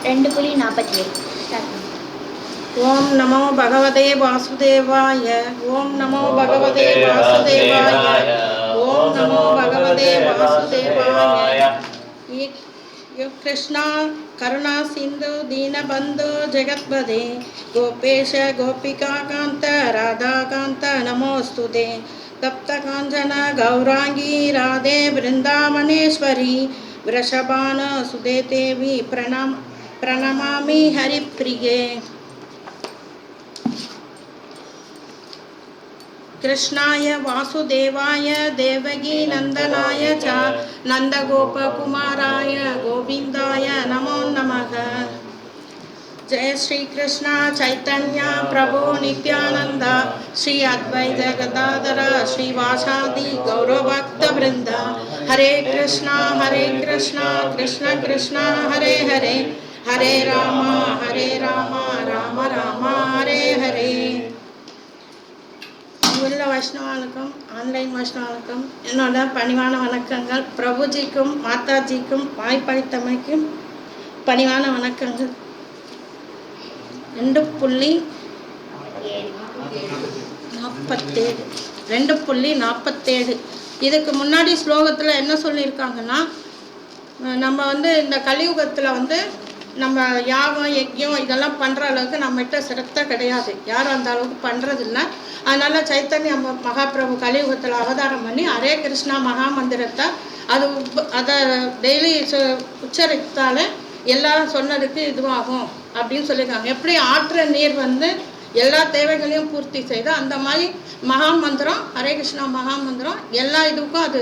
2.47 ஓம் நமோ பகவதே வாசுதேவாய. ஓம் நமோ பகவதே வாசுதேவாய. ஓம் நமோ பகவதே வாசுதேவாய. கிருஷ்ணா கருணா சிந்து தீனபந்து ஜெகத்பதே கோபேஷ கோபிகா காந்த ராதா காந்த நமோஸ்துதே தப்த காஞ்சன கௌராங்கி ராதே பிருந்தாவனேஸ்வரி விரஷபான சுதே தேவி பிரணமாமி ஹரிப்ரியே. कृष्णाय वासुदेवाय देवकी नंदनाय च नंदगोपकुमाराय गोविंदाय नमो नमः. जय श्री कृष्ण चैतन्य प्रभु नित्यानंद श्री अद्वैत गदाधर श्रीवासादि गौरभक्त वृंद. हरे कृष्णा कृष्ण कृष्ण हरे हरे हरे राम राम राम हरे हरे. உள்ள வைஷ்ணவாளுக்கும் ஆன்லைன் வைஷ்ணவாளுக்கும் என்னோட பணிவான வணக்கங்கள். பிரபுஜிக்கும் மாதாஜிக்கும் வாய்ப்பளித்தமைக்கும் பணிவான வணக்கங்கள். 2.47 இதுக்கு முன்னாடி ஸ்லோகத்தில் என்ன சொல்லியிருக்காங்கன்னா, நம்ம இந்த கலியுகத்தில் நம்ம யாகம் யஜ்யம் இதெல்லாம் பண்ணுற அளவுக்கு நம்மகிட்ட சிரத்தை கிடையாது, யாரும் அந்த அளவுக்கு பண்ணுறதில்ல. அதனால் சைத்தன்ய மகாபிரபு கலியுகத்தில் அவதாரம் பண்ணி ஹரே கிருஷ்ணா மகா மந்திரத்தை அதை டெய்லி உச்சரித்தாலே எல்லாரும் சொன்னதுக்கு இதுவாகும் அப்படின்னு சொல்லியிருக்காங்க. எப்படி ஆற்ற நீர் எல்லா தேவைகளையும் பூர்த்தி செய்து, அந்த மாதிரி மகா மந்திரம் ஹரே கிருஷ்ணா மகா மந்திரம் எல்லா இதுக்கும் அது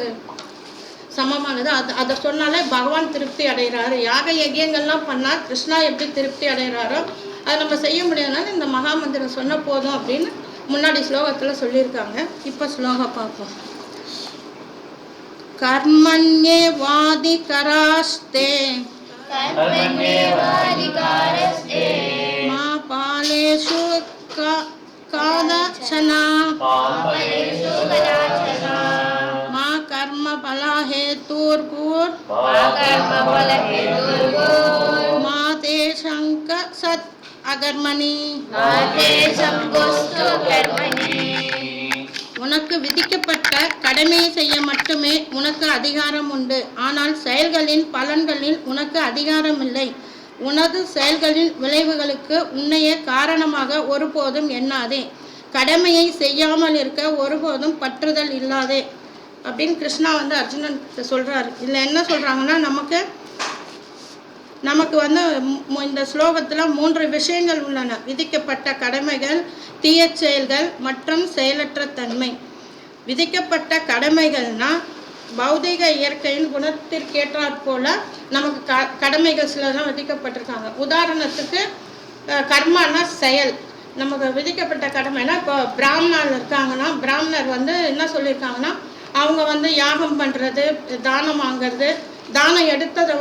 சமமானது. அதை சொன்னாலே பகவான் திருப்தி அடைகிறாரு. யாக யஜ்யங்கள்லாம் பண்ணால் கிருஷ்ணா எப்படி திருப்தி அடைகிறாரோ அதை நம்ம செய்ய முடியாதுனால இந்த மகா மந்திரம் சொன்ன போதும் அப்படின்னு முன்னாடி ஸ்லோகத்தில் சொல்லியிருக்காங்க. இப்போ ஸ்லோகம் பார்ப்போம். கர்மண்யே வாதிகராஸ்தே மா பாலேஷு காதச்சனா மா கர்ம பலா ஹேதுர்பூர் மா தே சங்க சத் அகர்மணி. உனக்கு விதிக்கப்பட்ட கடமையை செய்ய மட்டுமே உனக்கு அதிகாரம் உண்டு. ஆனால் செயல்களின் பலன்களில் உனக்கு அதிகாரம் இல்லை. உனது செயல்களின் விளைவுகளுக்கு உன்னைய காரணமாக ஒருபோதும் எண்ணாதே. கடமையை செய்யாமல் இருக்க ஒருபோதும் பற்றுதல் இல்லாதே அப்படின்னு கிருஷ்ணா அர்ஜுனன் சொல்றாரு. இதில் என்ன சொல்றாங்கன்னா, நமக்கு இந்த ஸ்லோகத்தில் 3 விஷயங்கள் உள்ளன. விதிக்கப்பட்ட கடமைகள், தீய செயல்கள் மற்றும் செயலற்ற தன்மை. விதிக்கப்பட்ட கடமைகள்னா பௌதிக இயற்கையின் குணத்திற்கேற்றாற் போல நமக்கு கடமைகள் சிலதான் விதிக்கப்பட்டிருக்காங்க. உதாரணத்துக்கு கர்மானா செயல். நமக்கு விதிக்கப்பட்ட கடமைனா, இப்போ பிராமணர் இருக்காங்கன்னா, பிராமணர் என்ன சொல்லியிருக்காங்கன்னா, அவங்க யாகம் பண்ணுறது, தானம் வாங்கிறது, தானம் எடுத்ததை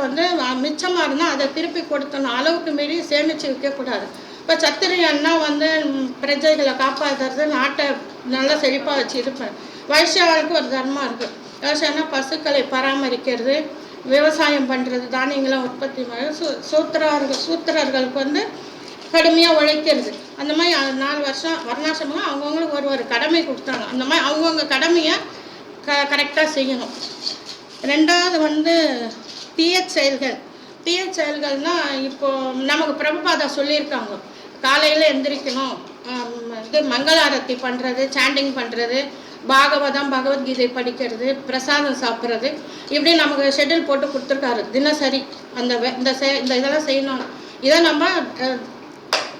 மிச்சமாக இருந்தால் அதை திருப்பி கொடுத்தணும், அளவுக்கு மீறி சேமித்து வைக்கக்கூடாது. இப்போ சத்திரியன்னா பிரஜைகளை காப்பாற்றுறது, நாட்டை நல்லா செழிப்பாக வச்சு இருப்பேன். வைஷ்யாவுக்கு ஒரு தர்மம் இருக்குது. விவசாயம்னா பசுக்களை பராமரிக்கிறது, விவசாயம் பண்ணுறது, தானியங்களை உற்பத்தி பண்ணுறது. சூத்திரர்களுக்கு கடுமையாக உழைக்கிறது. அந்த மாதிரி 4 வருஷம் வர்ணாசிரமம் அவங்கவுங்களுக்கு ஒரு கடமை கொடுத்தாங்க. அந்த மாதிரி அவங்கவுங்க கடமையை கரெக்டாக செய்யணும். ரெண்டாவது தீய செயல்கள். தீய செயல்கள்னால் இப்போது நமக்கு பிரபுபாதா சொல்லியிருக்காங்க, காலையில் எந்திரிக்கணும், மங்களாரத்தி பண்ணுறது, சாண்டிங் பண்ணுறது, பாகவதம் பகவத்கீதை படிக்கிறது, பிரசாதம் சாப்பிட்றது, இப்படி நமக்கு ஷெட்யூல் போட்டு கொடுத்துருக்காரு தினசரி. இந்த இதெல்லாம் செய்யணும். இதை நம்ம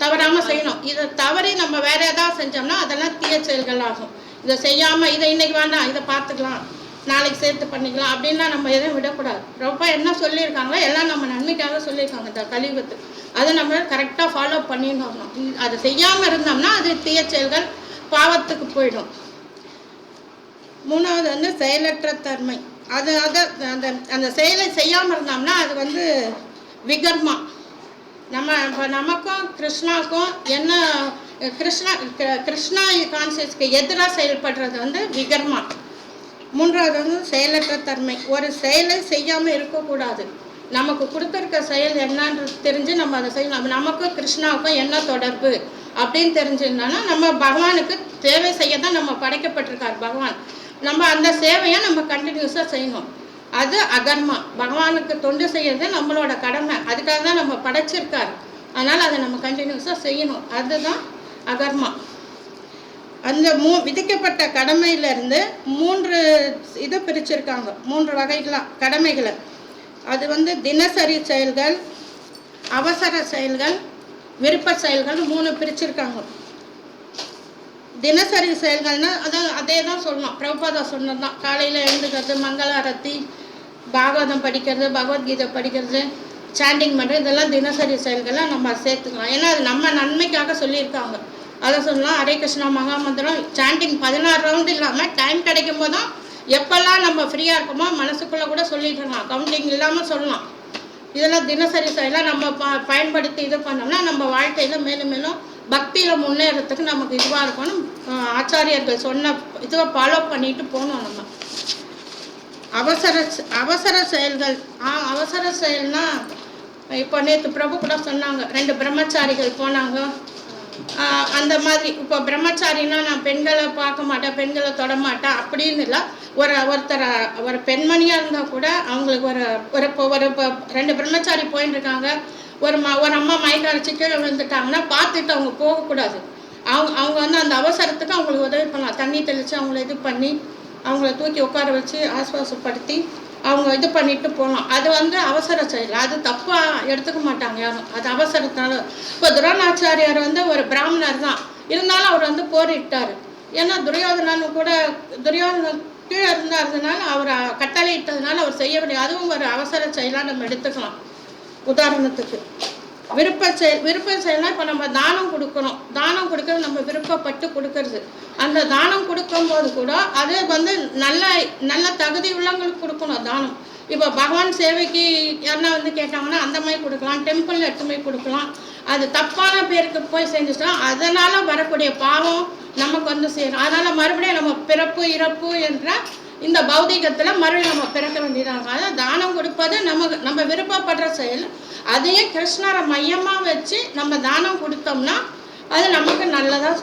தவறாமல் செய்யணும். இதை தவறி நம்ம வேறு ஏதாவது செஞ்சோம்னா அதெல்லாம் தீய செயல்கள் ஆகும். இதை செய்யாமல் இதை இன்றைக்கி வேண்டாம், இதை பார்த்துக்கலாம், நாளைக்கு சேர்த்து பண்ணிக்கலாம் அப்படின்னா நம்ம எதுவும் விடக்கூடாது. ரொம்ப என்ன சொல்லியிருக்காங்களோ எல்லாம் நம்ம நன்மைக்காக சொல்லியிருக்காங்க இந்த கலியுகத்துக்கு. அதை நம்ம கரெக்டாக ஃபாலோ பண்ணின்னு வரணும். அதை செய்யாமல் இருந்தோம்னா அது தீய செயல்கள், பாவத்துக்கு போயிடும். மூணாவது செயலற்ற தன்மை. அந்த செயலை செய்யாமல் இருந்தோம்னா அது விகர்மா. நமக்கும் கிருஷ்ணாவுக்கும் என்ன, கிருஷ்ணா கான்சியஸ்க்கு எதிராக செயல்படுறது விகர்மா. மூன்றாவது செயலற்ற தன்மை. ஒரு செயலை செய்யாமல் இருக்கக்கூடாது. நமக்கு கொடுத்துருக்க செயல் என்னன்றது தெரிஞ்சு நம்ம அதை செய்யணும். நமக்கும் கிருஷ்ணாவுக்கும் என்ன தொடர்பு அப்படின்னு தெரிஞ்சிருந்தோன்னா நம்ம பகவானுக்கு சேவை செய்ய தான் நம்ம படைக்கப்பட்டிருக்கார் பகவான். நம்ம அந்த சேவையை நம்ம கண்டினியூஸாக செய்யணும். அது அகர்மா. பகவானுக்கு தொண்டு செய்யறது நம்மளோட கடமை. அதுக்காக தான் நம்ம படைச்சிருக்காரு. அதனால் அதை நம்ம கண்டினியூஸாக செய்யணும். அதுதான் அகர்மா. அந்த விதிக்கப்பட்ட கடமையிலேருந்து 3 இது பிரிச்சிருக்காங்க, 3 வகைகளாக கடமைகளை. அது தினசரி செயல்கள், அவசர செயல்கள், விருப்ப செயல்கள் 3 பிரிச்சிருக்காங்க. தினசரி செயல்கள்னா அதே தான் சொல்லணும். பிரபுபாதா சொன்னது தான். காலையில் எழுந்துக்கிறது, மங்கள ஆரத்தி, பாகவதம் படிக்கிறது, பகவத்கீதை படிக்கிறது, சாண்டிங் பண்ணுறது, இதெல்லாம் தினசரி செயல்கள்லாம் நம்ம சேர்த்துக்கலாம். ஏன்னா அது நம்ம நன்மைக்காக சொல்லியிருக்காங்க. அதை சொல்லலாம். ஹரே கிருஷ்ணா மகாமந்திரம் சாண்டிங் 16 ரவுண்டு இல்லாமல் டைம் கிடைக்கும் போதும் எப்போல்லாம் நம்ம ஃப்ரீயாக இருக்குமோ மனசுக்குள்ளே கூட சொல்லிட்டு இருக்கலாம். கவுண்டிங் இல்லாமல் சொல்லலாம். இதெல்லாம் தினசரி செயலாக நம்ம பயன்படுத்தி இது பண்ணோம்னா நம்ம வாழ்க்கையில் மேலும் மேலும் பக்தியில் முன்னேறத்துக்கு நமக்கு இதுவாக இருக்கணும். ஆச்சாரியர்கள் சொன்ன இதுவை ஃபாலோ பண்ணிட்டு போகணும். நம்ம அவசர செயல்கள். அவசர செயல்னா இப்போ நேற்று பிரபு கூட சொன்னாங்க, 2 பிரம்மச்சாரிகள் போனாங்க. அந்த மாதிரி இப்போ பிரம்மச்சாரின்னா நான் பெண்களை பார்க்க மாட்டேன், பெண்களை தொட மாட்டேன் அப்படின்னு இல்லை. ஒரு பெண்மணியாக இருந்தால் கூட அவங்களுக்கு ஒரு 2 பிரம்மச்சாரி போயின்னு இருக்காங்க. ஒரு அம்மா மயக்க அரைச்சி கீழே விழுந்துட்டாங்கன்னா பார்த்துட்டு அவங்க போகக்கூடாது. அவங்க அந்த அவசரத்துக்கு அவங்களுக்கு உதவி பண்ணலாம். தண்ணி தெளித்து அவங்கள இது பண்ணி அவங்கள தூக்கி உட்கார வச்சு ஆஸ்வாசப்படுத்தி அவங்க இது பண்ணிட்டு போகலாம். அது அவசர செயல். அது தப்பாக எடுத்துக்க மாட்டாங்க யாரும். அது அவசரத்தினால. இப்போ துரோணாச்சாரியார் ஒரு பிராமணர் தான் இருந்தாலும் அவர் போரிட்டார். ஏன்னா துரியோதனன் கீழே இருந்ததுனால அவர் கட்டளையிட்டதுனால அவர் செய்ய வேண்டிய அதுவும் ஒரு அவசர செயலாக நம்ம எடுத்துக்கலாம். உதாரணத்துக்கு விருப்ப செயல்னா இப்போ நம்ம தானம் கொடுக்கணும். தானம் கொடுக்கறது நம்ம விருப்பப்பட்டு கொடுக்கறது. அந்த தானம் கொடுக்கும்போது கூட அது நல்ல தகுதி உள்ளவங்களுக்கு கொடுக்கணும் தானம். இப்போ பகவான் சேவைக்கு யாருன்னா கேட்டாங்கன்னா அந்த மாதிரி கொடுக்கலாம். டெம்பிள் எடுத்து போய் கொடுக்கலாம். அது தப்பான பேருக்கு போய் செஞ்சுட்டோம், அதனால் வரக்கூடிய பாவம் நமக்கு சேரும். அதனால் மறுபடியும் நம்ம பிறப்பு இறப்பு என்ற இந்த பௌதிகத்தில் மறுபடியும் நம்ம பிறக்க வேண்டியதாக. அதாவது தானம் கொடுப்பது நம்ம விருப்பப்படுற செயல். அதையும் கிருஷ்ணரை மையமாக வச்சு நம்ம தானம் கொடுத்தோம்னா அது நமக்கு நல்லதாக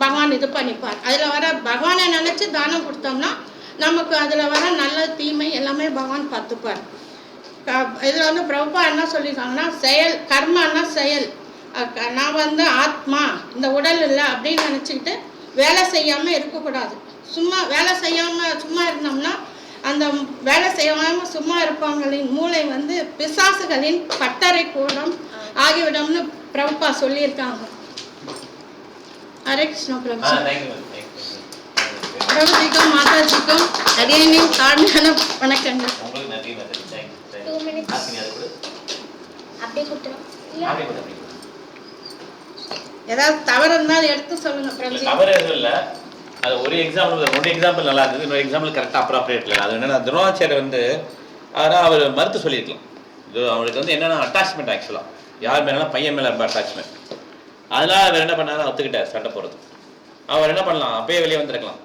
பகவான் இது பண்ணிப்பார். அதில் வர பகவானை நினச்சி தானம் கொடுத்தோம்னா நமக்கு அதில் வர நல்ல தீமை எல்லாமே பகவான் பார்த்துப்பார். இதில் பிரபுபா என்ன சொல்லியிருக்காங்கன்னா, செயல் கர்மன்னா செயல். நான் ஆத்மா, இந்த உடல் இல்லை அப்படின்னு நினச்சிக்கிட்டு வேலை செய்யாமல் இருக்கக்கூடாது. சும்மா வேலை செய்யாமல் சும்மா இருந்தோம்னா அந்த வேலை செய்யாமல் சும்மா இருப்பவங்களின் மூளை பிசாசுகளின் பட்டறை கூடம் ஆகிவிடும்னு பிரபுபா சொல்லியிருக்காங்க. ஹரே கிருஷ்ணா பிரபுஜிக்கும் மாதாஜிக்கும் அடியேனின் தாழ்மையான வணக்கங்கள். ஏதாவது தவறு இருந்தாலும் எடுத்து சொல்லுங்க பிரபுஜி. அது ஒரு எக்ஸாம்பிள் நல்லா இருந்தது, இன்னொரு எக்ஸாம்பிள் கரெக்டாக அப்ராப்ரியேட் இல்லை. அது என்னென்னா துரோணாச்சாரியர் அவர் மறுத்து சொல்லியிருக்கலாம். இது அவருக்கு என்னென்னா அட்டாச்மெண்ட். ஆக்சுவலாக யார் மேலாம் பையன் மேலே ரொம்ப அட்டாச்மெண்ட். அதனால் அவர் என்ன பண்ணாரு, ஒத்துக்கிட்டார் சண்டை போகிறது. அவர் என்ன பண்ணலாம், அப்பயே வெளியே வந்திருக்கலாம்.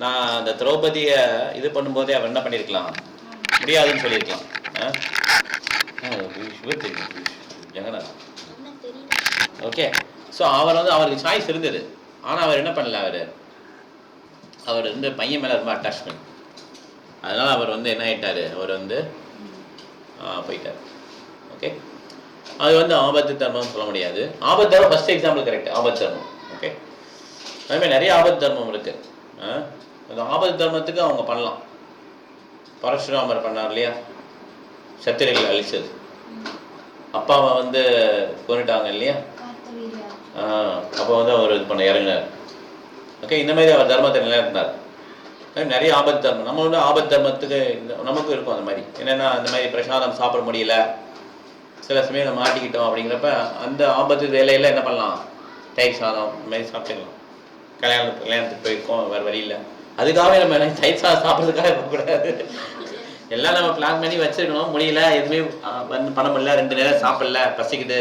நான் அந்த திரௌபதியை இது பண்ணும்போதே அவர் என்ன பண்ணியிருக்கலாம், முடியாதுன்னு சொல்லியிருக்கலாம். ஓகே. ஸோ அவருக்கு சாய்ஸ் இருந்தது. ஆனால் அவர் என்ன பண்ணல, அவர் பையன் மேலே ரொம்ப அட்டாச்மெண்ட். அதனால் அவர் என்ன ஆகிட்டார், அவர் போயிட்டார். ஓகே. அது ஆபத்து தர்மம்னு சொல்ல முடியாது. ஆபத்து தர்மம் ஃபர்ஸ்ட் எக்ஸாம்பிள் கரெக்ட், ஆபத்து தர்மம். ஓகே. அதுமாதிரி நிறைய ஆபத்து தர்மம் இருக்குது. அந்த ஆபத்து தர்மத்துக்கு அவங்க பண்ணலாம். பரசுராமர் பண்ணார் இல்லையா, சத்திரிகளை அழிச்சது. அப்பாவை கொண்டுட்டாங்க இல்லையா, அப்போ அவர் இது பண்ண இறங்கினார். ஓகே. இந்த மாதிரி அவர் தர்மத்தை நிலைநிறுத்தினார். நிறைய ஆபத்து தர்மம் நம்ம ஆபத்து தர்மத்துக்கு நமக்கும் இருக்கும். அந்த மாதிரி என்னென்னா, அந்த மாதிரி பிரசாதம் சாப்பிட முடியல, சில சமயம் மாட்டிக்கிட்டோம் அப்படிங்கிறப்ப அந்த ஆபத்து வேலையில் என்ன பண்ணலாம், தயிர் சாதம் இந்த மாதிரி சாப்பிட்டுக்கலாம். கல்யாணத்துக்கு போயிருக்கோம், வேறு வழியில். அதுக்காகவே நம்ம தயிர் சாதம் சாப்பிட்றதுக்காக போகக்கூடாது. எல்லாம் நம்ம பிளான் பண்ணி வச்சுருக்கணும், முடியல, எதுவுமே பண்ண முடியல, 2 நேரம் சாப்பிடல, பசிக்குது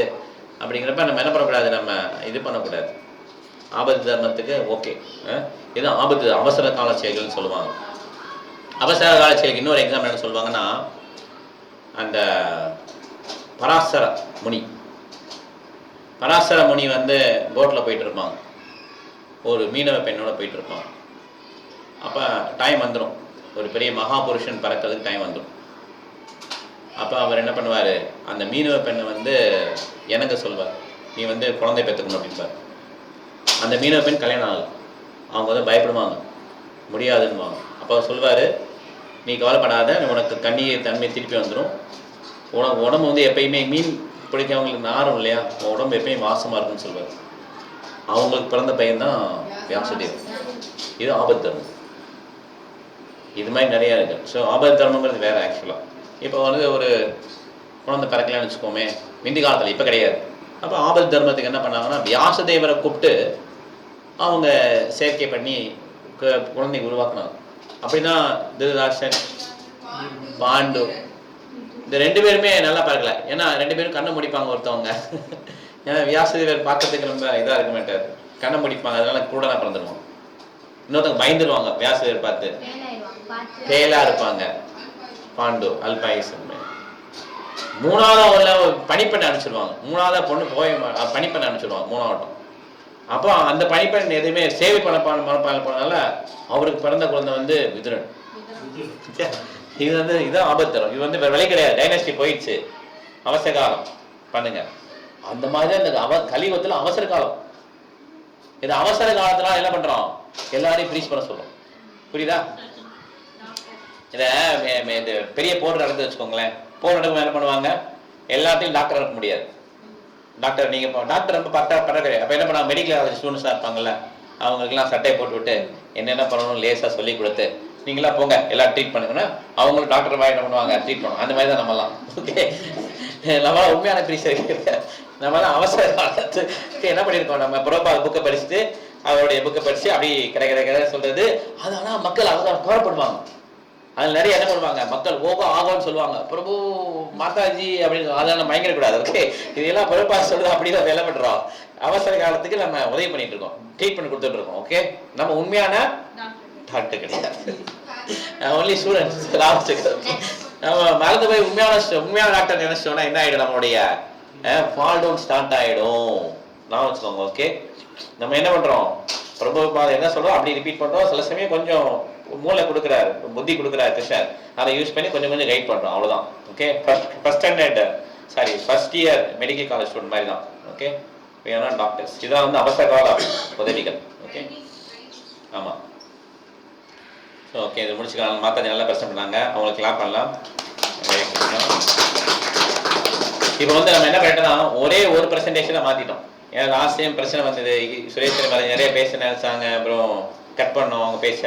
அப்படிங்கிறப்ப நம்ம என்ன பண்ணக்கூடாது, நம்ம இது பண்ணக்கூடாது. ஆபத்து தர்மத்துக்கு ஓகே. இதுதான் ஆபத்து அவசர கால செயல்கள்னு சொல்லுவாங்க. அவசர கால செயலுக்கு இன்னொரு எக்ஸாம்பிள் என்ன சொல்லுவாங்கன்னா, அந்த பராசர முனி வந்து போட்டில் போயிட்டு இருப்பாங்க, ஒரு மீனவ பெண்ணோட போயிட்டு இருப்பாங்க. அப்போ டைம் வந்துடும், ஒரு பெரிய மகாபுருஷன் பறக்கிறதுக்கு டைம் வந்துடும். அப்போ அவர் என்ன பண்ணுவார், அந்த மீனவ பெண்ணை வந்து எனக்கு சொல்வார், நீ வந்து குழந்தை பெற்றுக்கணும் அப்படின்பார். அந்த மீனவ பெண் கல்யாணம் ஆகலை, அவங்க வந்து பயப்படுவாங்க, முடியாதுன்னுவாங்க. அப்போ சொல்வார், நீ கவலைப்படாத, உனக்கு கண்ணீர் தன்மை திருப்பி வந்துடும், உனக்கு உடம்பு வந்து எப்பயுமே மீன் பிடிக்கிறவங்களுக்கு நாரும் இல்லையா, உடம்பு எப்பயும் வாசமாக இருக்குன்னு சொல்வார். அவங்களுக்கு பிறந்த பையன் தான் வியாசதேவன். இது ஆபத் தர்மம். இது மாதிரி நிறையா இருக்குது. ஸோ ஆபத் தர்மங்கிறது வேறு. ஆக்சுவலாக இப்போ வந்து ஒரு குழந்தை பிறக்கலான்னு வச்சுக்கோமே, முந்தி காலத்தில், இப்போ கிடையாது. அப்போ ஆபத் தர்மத்துக்கு என்ன பண்ணாங்கன்னா, வியாசதேவரை கூப்பிட்டு அவங்க செயற்கை பண்ணி குழந்தை உருவாக்குனாங்க. அப்படின்னா திருதராஷ்டிரன், பாண்டு, இந்த 2 பேருமே நல்லா பிறக்கல. ஏன்னா 2 பேரும் கண்ணை முடிப்பாங்க ஒருத்தவங்க. ஏன்னா வியாசதேவர் பார்க்கறதுக்கு ரொம்ப இதாக இருக்க மாட்டார், கண்ணை முடிப்பாங்க, அதனால கூட தான் பிறந்துருவாங்க. இன்னொருத்தவங்க பயந்துருவாங்க வியாசதேவர் பார்த்து, பேலா இருப்பாங்க. பாண்டு அல்பாயுஸ். 3வது அவங்கள பணிப்பெண்ணை அனுப்பிச்சிடுவாங்க. 3வது பொண்ணு போய் பணிப்பெண்ணை அனுப்பிச்சிடுவாங்க 3ஆவட்டம். அப்போ அந்த பணிப்பெண் எதுவுமே சேவை மனப்பான்மை போனதால அவருக்கு பிறந்த குழந்தை வந்து விதுரன். இது வந்து இதான் ஆபத்து தரும். இது வந்து விலை கிடையாது, டைனஸ்டி போயிடுச்சு, அவசர காலம் பண்ணுங்க. அந்த மாதிரி அந்த கலியுகத்தில் அவசர காலம். இது அவசர காலத்துல என்ன பண்றோம், எல்லாரையும் ஃப்ரீஸ் பண்ண சொல்றோம். புரியுதா? இதை பெரிய போர் நடந்து வச்சுக்கோங்களேன். போர் நடக்கும் என்ன பண்ணுவாங்க, எல்லாத்தையும் டாக்டர் அனுப்ப முடியாது. டாக்டர் நீங்கள் டாக்டர் ரொம்ப பட்டறை. அப்போ என்ன பண்ணுவாங்க, மெடிக்கல் காலேஜ் ஸ்டூடெண்ட்ஸாக இருப்பாங்கல்ல, அவங்களுக்குலாம் சட்டையை போட்டு விட்டு என்னென்ன பண்ணணும் லேசாக சொல்லி கொடுத்து, நீங்களா போங்க எல்லாம் ட்ரீட் பண்ணுங்கன்னா அவங்களும் டாக்டர் மாதிரி என்ன பண்ணுவாங்க, ட்ரீட் பண்ணுவோம். அந்த மாதிரி தான் நம்மலாம். ஓகே, நம்மளாம் உண்மையான ப்ரீசர். நம்மளாம் அவசர காலத்துக்கு என்ன பண்ணியிருக்கோம், நம்ம புறப்பா புக்கை படிச்சுட்டு அவருடைய புக்கை படித்து அப்படி கிடைக்கிற சொல்கிறது. அது ஆனால் மக்கள் அவங்க கவலைப்படுவாங்க. அதில் நிறைய என்ன பண்ணுவாங்க, மக்கள் ஓகோ ஆகோன்னு சொல்லுவாங்க, பிரபு மாதாஜி அப்படின்னு. அதெல்லாம் மயங்கிடக்கூடாது. ஓகே, இதெல்லாம் பிறப்பா சொல்லுது அப்படின்னு வேலை பண்ணுறோம். அவசர காலத்துக்கு நம்ம உதவி பண்ணிட்டு இருக்கோம், ட்ரீட்மெண்ட் கொடுத்துட்டு இருக்கோம். ஓகே, நம்ம உண்மையான டாக்டர் கிடையாது, ஒன்லி ஸ்டூடெண்ட்ஸ். நம்ம மறந்து போய் உண்மையான டாக்டர் நினைச்சோம்னா என்ன ஆகிடும், நம்மளுடைய ஃபால் டவுன் ஸ்டார்ட் ஆகிடும். நான் வச்சுக்கோங்க. ஓகே, நம்ம என்ன பண்ணுறோம், பிரபு என்ன சொல்கிறோம் அப்படி ரிப்பீட் பண்ணுறோம். சில சமயம் கொஞ்சம் மூளை கொடுக்குறாரு, புத்தி கொடுக்குறாரு கிருஷ்ணர், அதை யூஸ் பண்ணி கொஞ்சம் கொஞ்சம் பண்ணுறோம், அவ்வளோதான். Okay, first year medical college student மாதிரி தான். ஓகே, வேணா டாக்டர்ஸ். இதான் வந்து அவசர கால உதவிகள். ஓகே, ஆமாம். ஸோ ஓகே, இது முடிச்சுக்கலாம். மாதாஜி நல்லா பிரச்சனை பண்ணாங்க, அவங்களுக்கு கிளாப் பண்ணலாம். இப்போ வந்து நம்ம என்ன பண்ணிட்டோம்னா, ஒரே ஒரு ப்ரெசன்டேஷனை மாற்றிட்டோம். ஏன்னா லாஸ்ட் டைம் பிரச்சனை வந்தது, சுரேஷ் நிறைய பேச நினைச்சாங்க, அப்புறம் கட் பண்ணோம் அவங்க பேச.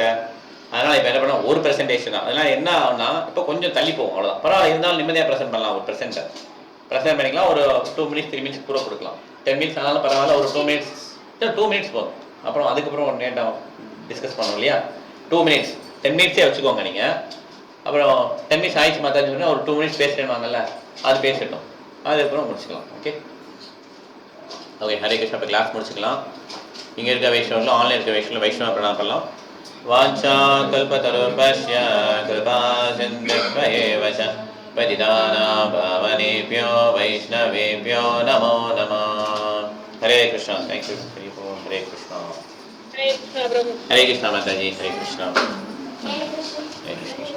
அதனால் இப்போ என்ன பண்ணோம், ஒரு ப்ரெசன்டேஷன் தான். அதனால் என்ன ஆகுனா, இப்போ கொஞ்சம் தள்ளி போகும், அவ்வளோதான். பரவாயில்ல, இருந்தாலும் நிம்மதியாக ப்ரெசென்ட் பண்ணலாம். ஒரு ப்ரெசென்ட் பண்ணிக்கலாம், ஒரு 2 மினிட்ஸ் 3 மினிட்ஸ் கூட கொடுக்கலாம். 10 மினிட்ஸ் ஆனாலும் பரவாயில்ல, ஒரு 2 மினிட்ஸ் போதும். அப்புறம் அதுக்கப்புறம் ஒரு நேட்டாக டிஸ்கஸ் பண்ணோம் இல்லையா, 2 மினிட்ஸ் 10 மினிட்ஸே வச்சுக்கோங்க நீங்கள். அப்புறம் 10 மினிட்ஸ் ஆயிடுச்சு மாத்தாச்சு சொன்னால் ஒரு 2 மினிட்ஸ் பேசிடுவாங்கல்ல, அது பேசிட்டோம், அதுக்கப்புறம் முடிச்சுக்கலாம். Okay okay, Hare Krishna. இப்போ கிளாஸ் முடிச்சுக்கலாம். இங்கே இருக்க வைஷ்ணவர்கள், ஆன்லைன் இருக்க வைஷ்ணவ வைஷ்ணவ பிரணாமம் பண்ணலாம். வாச்சா கல்பதருபஸ்ய கிருபா சிந்துப்யேவ ச பதிதானா பாவனேப்யோ வைஷ்ணவேப்யோ நமோ நமः. ஹரே கிருஷ்ணா. Thank you. ஹரே கிருஷ்ணா. ஹரே கிருஷ்ணா மாதாஜி. ஹரே கிருஷ்ணா. ஹரே கிருஷ்ணா.